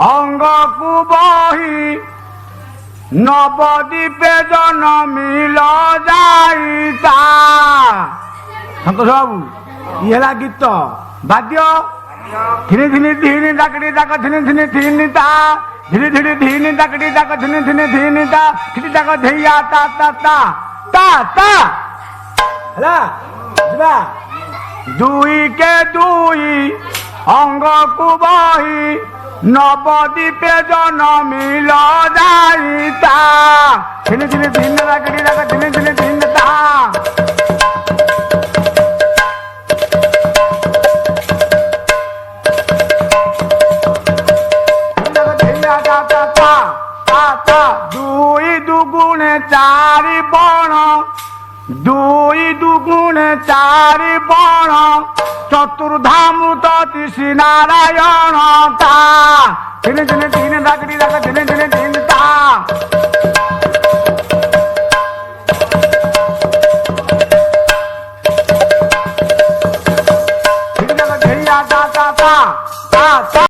অঙ্গকু বহি নবদ্বীপে জনমিল যাইতা। সন্তোষ বাবু ই ହେଲା ଗୀତ ବାଦ୍ୟ ଧିନି ଧିନି ଧିନି ଡାକଡି ଡାକ ଧିନି ଧିନି ଧିନି ତା ଧିନି ଧିନି ଧିନି ଡାକଡି ଡାକ ଧିନି ଧିନି ଧିନି ତା ଖିଟି ଡାକ ଧେଇଆ ତା ତା ତା ତା ତା ହେଲା ଯିବା। ଦୁଇ କେ ଦୁଇ ଅଙ୍ଗକୁ ବହି নবদ্বীপে জনমিল যাইতা। ধিনি ধিনি ধিনি ডাকডি ডাক ধিনি ধিনি ধিনি তা দুই দুগুণে চারি বণ দুই দুগুণে চারি বণ চতুর্ধামূত তিসি নারায়ণ তা। ধিনি ধিনি ধিনি ডাকডি ডাক ধিনি ধিনি ধিনি তা ধিনি ডাক ধেইয়া তা তা তা